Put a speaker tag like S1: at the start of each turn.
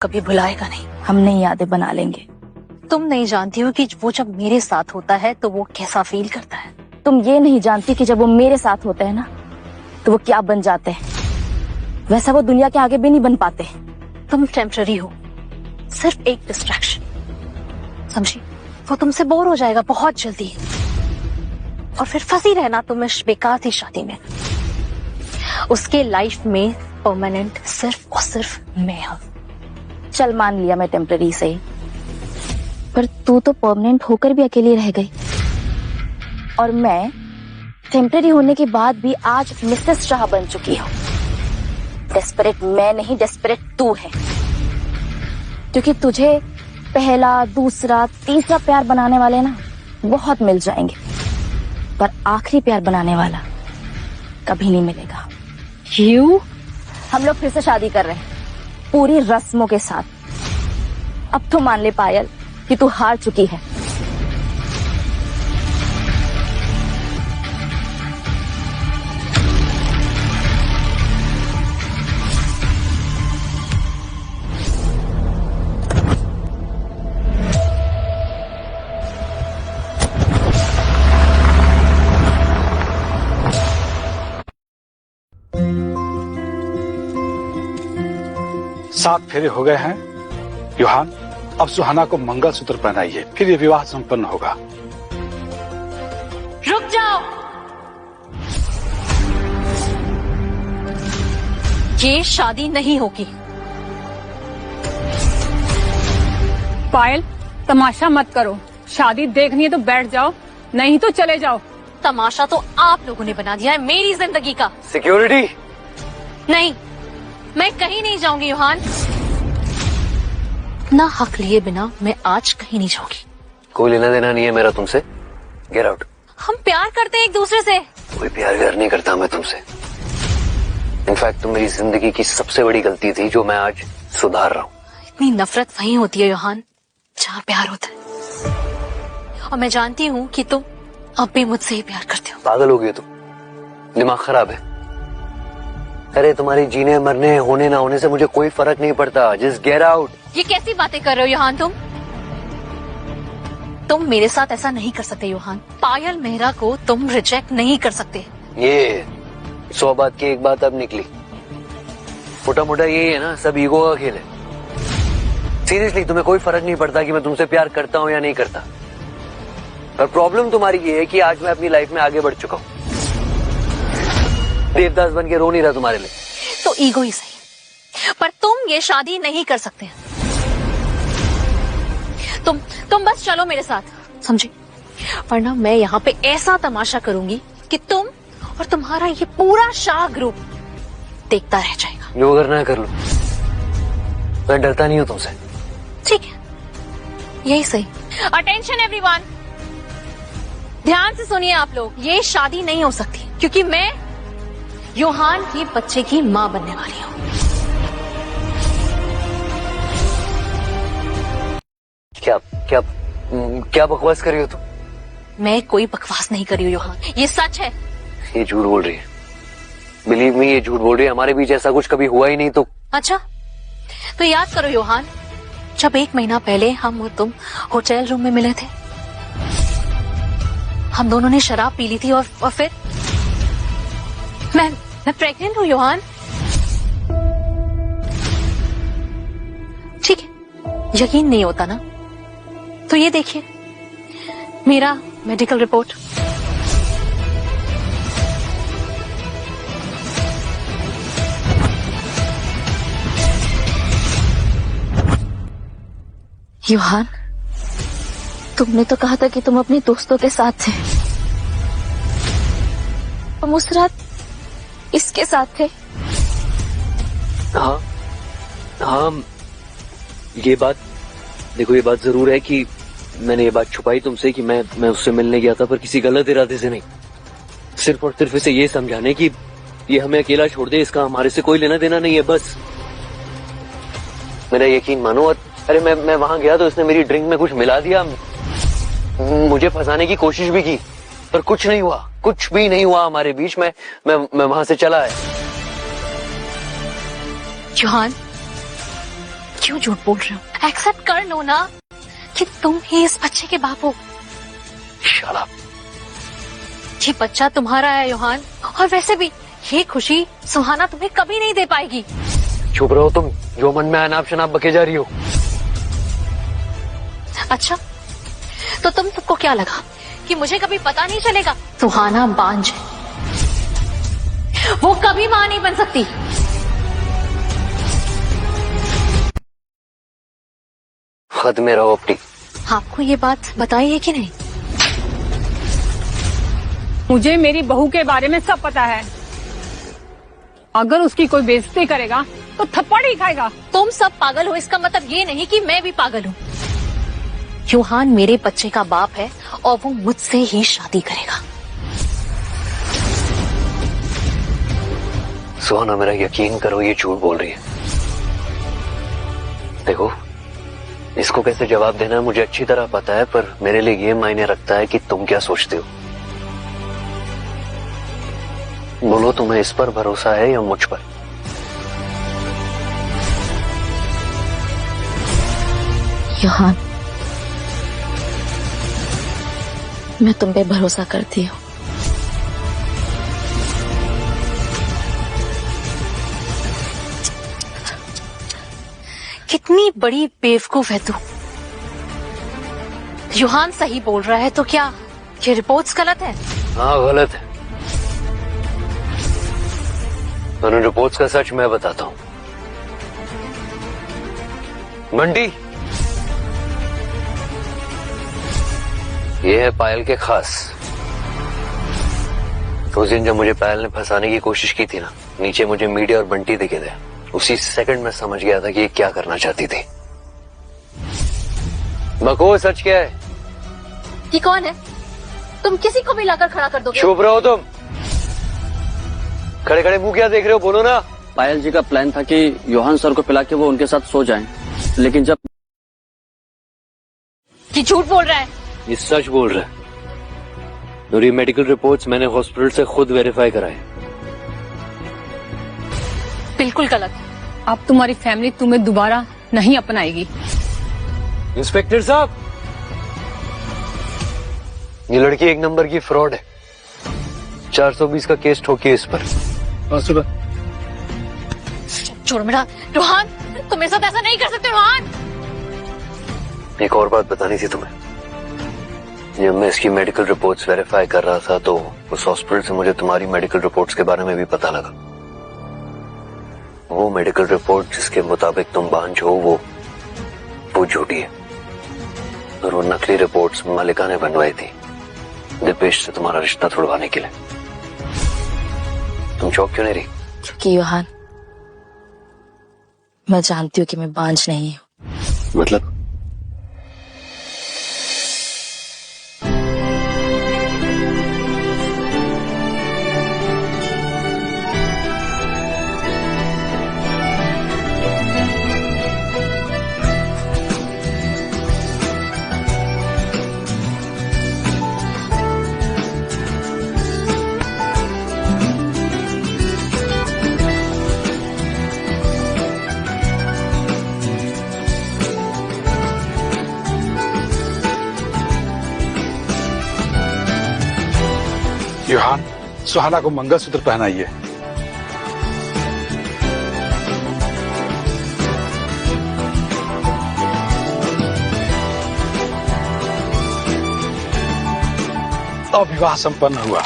S1: कभी भुलाएगा नहीं।
S2: हम नई यादें बना लेंगे।
S1: तुम नहीं जानती हो कि वो जब मेरे साथ होता है तो वो कैसा फील करता है।
S2: तुम ये नहीं जानती कि जब वो मेरे साथ होते हैं ना तो वो क्या बन जाते हैं। वैसा वो दुनिया के आगे भी नहीं बन पाते।
S1: तुम टेम्पररी हो, सिर्फ एक डिस्ट्रैक्शन, समझी? वो तुमसे बोर हो जाएगा बहुत जल्दी और फिर फंसी रहना तुम इस बेकार सी शादी में। उसके लाइफ में परमानेंट सिर्फ और सिर्फ मैं हूं।
S2: चल मान लिया मैं टेम्पररी सही, पर तू तो परमानेंट होकर भी अकेली रह गई और मैं टेम्पररी होने के बाद भी आज मिसेस शाह बन चुकी हूँ। डेस्परेट मैं नहीं, डेस्परेट तू है, क्योंकि तुझे पहला, दूसरा, तीसरा प्यार बनाने वाले ना बहुत मिल जाएंगे, पर आखिरी प्यार बनाने वाला कभी नहीं मिलेगा।
S1: क्यों?
S2: हम लोग फिर से शादी कर रहे हैं पूरी रस्मों के साथ। अब तो मान ले पायल कि तू हार चुकी है।
S3: सात फेरे हो गए हैं। योहान, अब सुहाना को मंगलसूत्र पहनाइए, फिर ये विवाह संपन्न होगा।
S1: रुक जाओ, ये शादी नहीं होगी।
S4: पायल, तमाशा मत करो। शादी देखनी है तो बैठ जाओ, नहीं तो चले जाओ।
S1: तमाशा तो आप लोगों ने बना दिया है मेरी जिंदगी का।
S5: सिक्योरिटी?
S1: नहीं, मैं कहीं नहीं जाऊंगी योहान। ना हक लिए बिना मैं आज कहीं नहीं जाऊंगी।
S5: कोई लेना देना नहीं है मेरा तुमसे। Get out.
S1: हम प्यार करते हैं एक दूसरे से।
S5: कोई प्यार नहीं करता मैं तुमसे। इनफैक्ट तुम मेरी जिंदगी की सबसे बड़ी गलती थी जो मैं आज सुधार रहा हूँ।
S1: इतनी नफरत वहीं होती है योहान जहाँ प्यार होता है, और मैं जानती हूँ कि तुम अब भी मुझसे ही प्यार करते हो।
S5: पागल हो गए तुम, दिमाग खराब है। अरे तुम्हारी जीने मरने होने ना होने से मुझे कोई फर्क नहीं पड़ता। Just get out.
S1: ये कैसी बातें कर रहे हो योहान? तुम मेरे साथ ऐसा नहीं कर सकते योहान। पायल मेहरा को तुम रिजेक्ट नहीं कर सकते।
S5: ये 100 बात की एक बात अब निकली। मोटा मोटा यही है ना, सब ईगो का खेल है। सीरियसली तुम्हें कोई फर्क नहीं पड़ता कि मैं तुमसे प्यार करता हूँ या नहीं करता। पर प्रॉब्लम तुम्हारी ये है कि आज मैं अपनी लाइफ में आगे बढ़ चुका हूँ। देवदास बन के रो नहीं रहा तुम्हारे लिए।
S1: तो ईगो ही सही, पर तुम ये शादी नहीं कर सकते। तुम बस चलो मेरे साथ, समझी? वरना मैं यहाँ पे ऐसा तमाशा करूंगी कि तुम और तुम्हारा ये पूरा शाह ग्रुप देखता रह जाएगा।
S5: जो करना है कर लो, मैं डरता नहीं हूँ तुमसे।
S1: ठीक है, यही सही। अटेंशन एवरीवन, ध्यान से सुनिए आप लोग। ये शादी नहीं हो सकती क्योंकि मैं योहान के बच्चे की माँ बनने वाली हूँ।
S5: क्या बकवास कर रही हो तुम?
S1: मैं कोई बकवास नहीं कर रही हूँ योहान, ये सच है।
S5: ये झूठ बोल रही है। बिलीव मी, ये झूठ बोल रही है। हमारे बीच ऐसा कुछ कभी हुआ ही नहीं। तो
S1: अच्छा, तो याद करो योहान, जब 1 महीना पहले हम और तुम होटल रूम में मिले थे, हम दोनों ने शराब पी ली थी और फिर मैं प्रेग्नेंट हूँ योहान। ठीक है, यकीन नहीं होता ना? तो ये देखिए मेरा मेडिकल रिपोर्ट। योहान,
S2: तुमने तो कहा था कि तुम अपने दोस्तों के साथ थे, तुम उस रात इसके साथ थे।
S5: हाँ, ये बात देखो, ये बात जरूर है कि मैंने ये बात छुपाई तुमसे कि मैं उससे मिलने गया था, पर किसी गलत इरादे से नहीं। सिर्फ और सिर्फ इसे ये समझाने कि ये हमें अकेला छोड़ दे, इसका हमारे से कोई लेना देना नहीं है, बस। मेरा यकीन मानो। अरे मैं वहां गया तो इसने मेरी ड्रिंक में कुछ मिला दिया, मुझे फंसाने की कोशिश भी की, पर कुछ नहीं हुआ, कुछ भी नहीं हुआ हमारे बीच में। मैं वहां से चला है।
S1: योहान, क्यों झूठ बोल रहे हो? एक्सेप्ट कर लो ना कि तुम ही इस बच्चे के बाप हो।
S5: Shut up.
S1: ये बच्चा तुम्हारा है योहान, और वैसे भी ये खुशी सुहाना तुम्हें कभी नहीं दे पाएगी।
S5: चुप रहो तुम, जो मन में अनाप शनाप बके जा रही हो।
S1: अच्छा, तो तुमको क्या लगा कि मुझे कभी पता नहीं चलेगा? सुहाना बांझ है, वो कभी मां नहीं बन सकती।
S5: हद में रहो अपनी।
S1: आपको ये बात बताई है कि नहीं?
S4: मुझे मेरी बहू के बारे में सब पता है। अगर उसकी कोई बेइज्जती करेगा तो थप्पड़ ही खाएगा।
S1: तुम सब पागल हो, इसका मतलब ये नहीं कि मैं भी पागल हूँ। योहान मेरे बच्चे का बाप है और वो मुझसे ही शादी करेगा।
S5: सुहाना, मेरा यकीन करो, ये झूठ बोल रही है। देखो, इसको कैसे जवाब देना है मुझे अच्छी तरह पता है, पर मेरे लिए ये मायने रखता है कि तुम क्या सोचते हो। बोलो, तुम्हें इस पर भरोसा है या मुझ पर?
S2: योहान, मैं तुम पे भरोसा करती हूँ।
S1: कितनी बड़ी बेवकूफ है तू। योहान सही बोल रहा है तो क्या ये रिपोर्ट्स गलत है?
S5: हाँ, गलत है। और उन रिपोर्ट्स का सच मैं बताता हूँ। मंडी, ये है पायल के खास। उस दिन जब मुझे पायल ने फंसाने की कोशिश की थी ना, नीचे मुझे मीडिया और बंटी दिखे थे। उसी सेकंड में समझ गया था कि ये क्या करना चाहती थी। बको, सच क्या है?
S1: ये कौन है? तुम किसी को भी लाकर खड़ा कर दोगे?
S5: चुप रहो तुम, खड़े खड़े मुंह क्या देख रहे हो, बोलो ना।
S6: पायल जी का प्लान था कि योहान सर को पिला के वो उनके साथ सो जाएं, लेकिन जब
S1: ये झूठ बोल रहा है।
S5: ये सच बोल रहा है। और ये मेडिकल रिपोर्ट्स मैंने हॉस्पिटल से खुद वेरीफाई कराए।
S1: बिल्कुल गलत।
S4: अब तुम्हारी फैमिली तुम्हें दोबारा नहीं अपनाएगी।
S5: इंस्पेक्टर साहब, ये लड़की एक नंबर की फ्रॉड है। 420 का केस ठोकिए इस पर।
S1: छोड़ मेरा। रोहान, तुम मेरे साथ ऐसा नहीं कर सकते। रोहान,
S5: एक और बात बतानी थी तुम्हें। जब मैं इसकी मेडिकल रिपोर्ट्स वेरीफाई कर रहा था तो उस हॉस्पिटल से मुझे तुम्हारी मेडिकल रिपोर्ट्स के बारे में भी पता लगा। वो मेडिकल रिपोर्ट जिसके मुताबिक तुम बांझ हो वो झूठी है। और वो नकली रिपोर्ट्स मलिका ने बनवाई थी दीपेश से तुम्हारा रिश्ता छुड़वाने के लिए। तुम चौक क्यों नहीं रही?
S2: क्योंकि योहान, मैं जानती हूँ कि मैं बांझ नहीं हूँ।
S5: मतलब?
S3: योहान, सुहाना को मंगलसूत्र पहनाइए। अब विवाह संपन्न हुआ।